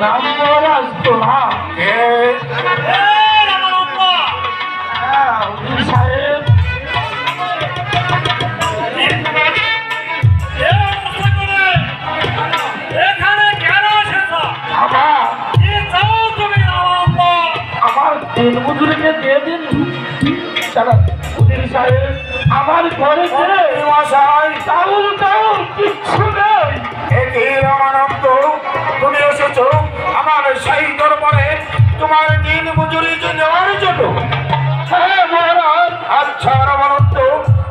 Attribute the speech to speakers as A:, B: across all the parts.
A: নাম আসতো না সাহেব আমার দিন মজুরিকে দিয়ে দিন সাহেব আমার ঘরে চাউল চাউল কিচ্ছু নেই।
B: রামানন্দ তুমি এসেছো আমার সেই দরবারে তোমার দিন মজুরি নেওয়ার জন্য?
A: হ্যাঁ মহারাজ।
B: আচ্ছা রামানন্দ,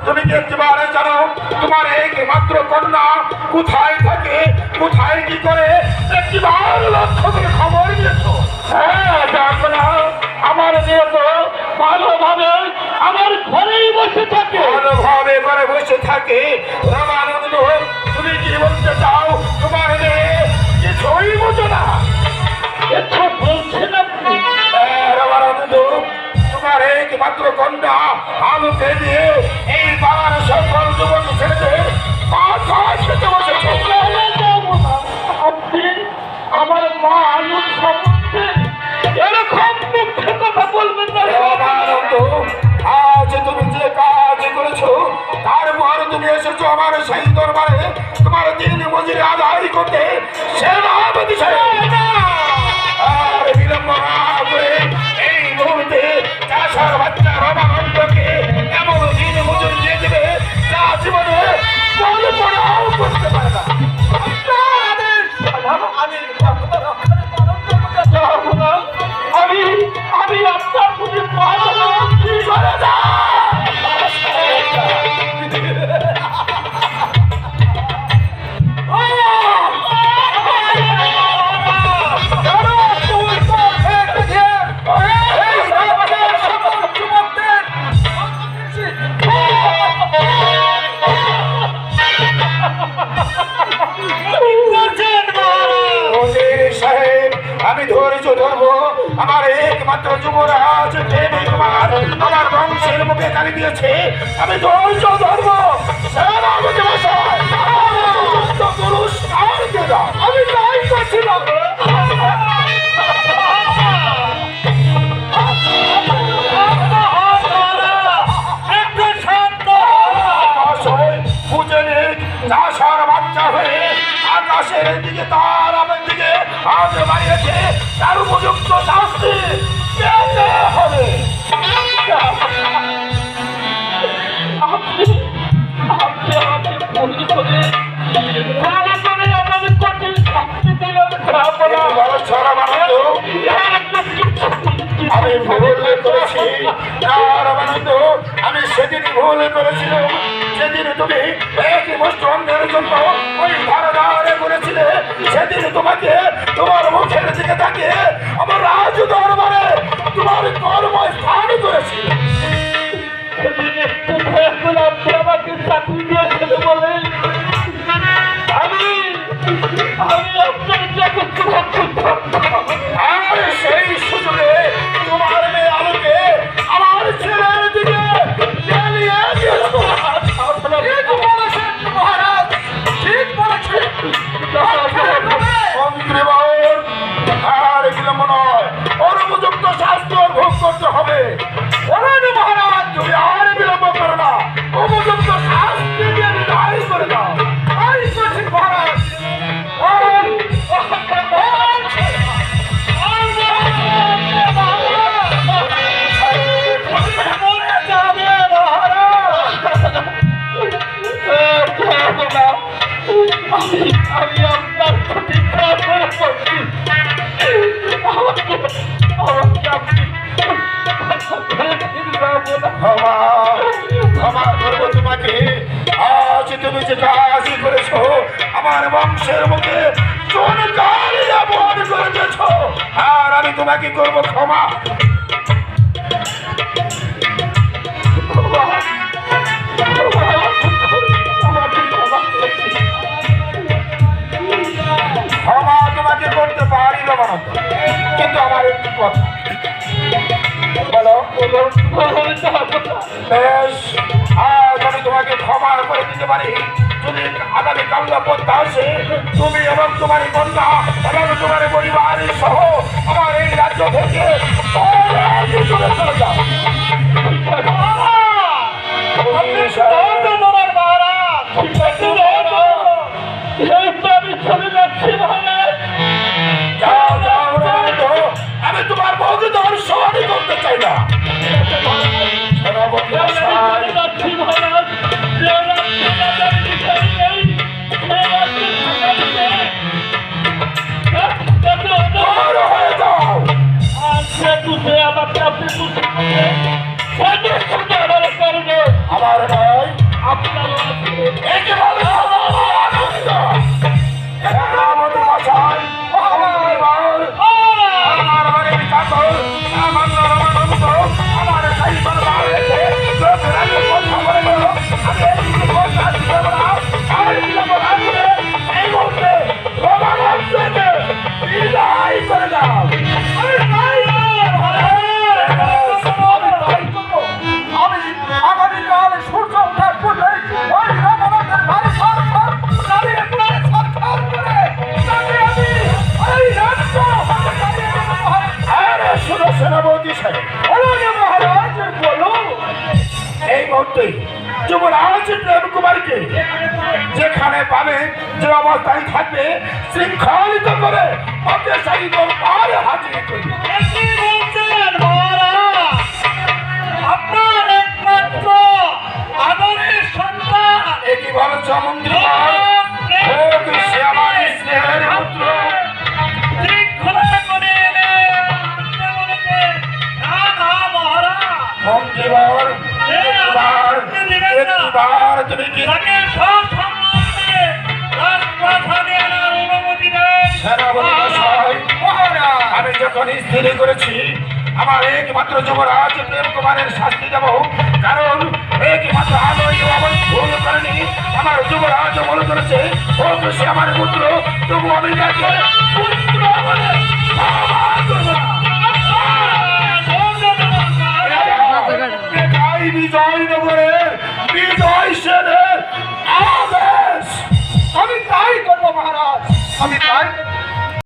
B: তুমি কি একবারে জানো তোমার একমাত্র কন্যা কোথায় থাকে, কোথায় কি করে? একবার লক্ষ্য করে খবর নিয়েছো?
A: হ্যাঁ আমার মেয়ে তো ভালোভাবে আমার ঘরেই বসে থাকে।
B: ভালোভাবে করে বসে থাকে। রামানন্দ, তুমি কি বলতে চাও তোমার মেয়ে কিছুই বোঝো না?
A: কিছু বলছেন আপনি?
B: রামানন্দ, তোমার একমাত্র কন্যা আলুকে দিয়ে এই পাড়ার সকল যুবক ছেলেদের মাথা খেতে বসেছ।
A: আপনি আমার মা আলুর সম্বন্ধে এরকম মিথ্যে কথা বলবেন না।
B: রামানন্দ, আজ তুমি যে কাজ করেছো তারপর তুমি এসেছো আমার সেই দরবারে তোমার দিন মজুরি আদায় করতে। সেনাপতি সাহেব, আর বিলম্ব না করে এই মুহূর্তে চাষার বাচ্চা রামানন্দকে এমন দিন মজুরি দিয়ে দেবে যা জীবনে কল্পনাও করতে পারে না।
A: আমি আপনার প্রতি
B: আমি ধৈর্য ধরবো। আমার একমাত্র যুবরাজ দেবী কুমার আমার বংশের মুখে গালি দিয়েছে, আমি ধৈর্য ধরবো।
A: আমি তাই করছিলাম।
B: চাষার বাচ্চা হয়ে আকাশের দিকে তার আমার দিকে হাত বাড়িয়েছে, তার উপযুক্ত শাস্তি পেতে হবে।
A: আপনি আমাকে ভুল করে আমাদের কঠিন শাস্তি দিলেন।
B: আমি ভুল করেছি রামানন্দ, আমি সেদিনই ভুল করেছিলাম যেদিন তুমি একই মুষ্টি অন্যের জন্য ওই ধারে করেছিলে। সেদিন তোমাকে তোমার মুখের দিকে তাকিয়ে আমার রাজ দরবারে তোমার কর্মস্থান করেছি।
A: আপনি আমাকে চাকরি দিয়েছেন বলে আমি আপনার জগৎ
B: আর সেই সুযোগে তোমার মেয়ে আলোকে আমার ছেলের দিকে চালিয়ে দিয়েছো। মন্ত্রী বাবুর আর বিলম্ব নয়, ওর উপযুক্ত শাস্তি ভোগ করতে হবে। মহারাজ, তুমি আর বিলম্ব করো না, উপযুক্ত শাস্তি দিয়ে বিদায় করে দাও। মহারাজ
A: আমি আপনার প্রতিজ্ঞা করে করছি।
B: ক্ষমা করবো তোমাকে। আজ তুমি যে কাজই করেছো আমার বংশের মুখে চুনকালিয়া বহন করে দিয়েছ, আর আমি তোমাকে করবো ক্ষমা। ক্ষমা তোমাকে করতে পারি রামানন্দ, কিন্তু আমার একটু কথা বলো। বেশ, আজ আমি তোমাকে ক্ষমা করে দিতে পারি যদি আগামী কাল পড়তে আসে তুমি এবং তোমার কন্যা এবং তোমার পরিবার সহ আমার এই রাজ্য থেকে দূরে চলে যাও। যাও, যাও, রমানন্দ। আমি তোমার বউকে তোমার সমাধি করতে চাই না। সেনাপতি মশাই, বড় হয়ে যাও। আমার নয়, একে বলে আনন্দ। সেনাপতি মশাই, আমার বাড়ির চাকর, সামান্য রমানন্দ আমার সেই দরবার রেখে চোখের আগে কথা বলে গেল। আমি এই কথা দিব না, আর দিব না বলে এই মুহূর্তে রমানন্দকে বিদায় করে দাও। আমি আগামীকাল সূর্য ওঠার পূর্বে ওই রমানন্দের বাড়ি সরকার সরকার করে তাকে আমি এই রাজ্য আরে শুনো সেনাপতি সাহেব, মহারাজ বলুন। এই মুহূর্তে যুবরাজ প্রেম কুমারকে যেখানে পাবে, যে অবস্থায় থাকবে, শৃঙ্খলিত করে ওকে সেই দরবারে হাজির করবে।
A: আপনার একমাত্র আদরের সন্তান
B: একই বলছ মন্ত্রী, সে আমার স্নেহের পুত্র। মন্ত্রীবর, একবার তুমি কি সেনাপতি মশাই, আমি যখন স্থির করেছি আমার একমাত্র যুবরাজ প্রেম কুমারের শাস্তি দেব, কারণ একমাত্র আলোই আমার ভুল করেনি, আমার যুবরাজ মনে করেছে ও সে আমার পুত্র, তবু আমি তাকে পুত্র বলে ক্ষমা করব না। এটাই বিজয়নগরের বিজয় সেনের আদেশ। আমি তাই করবো মহারাজ, আমি তাই করবো।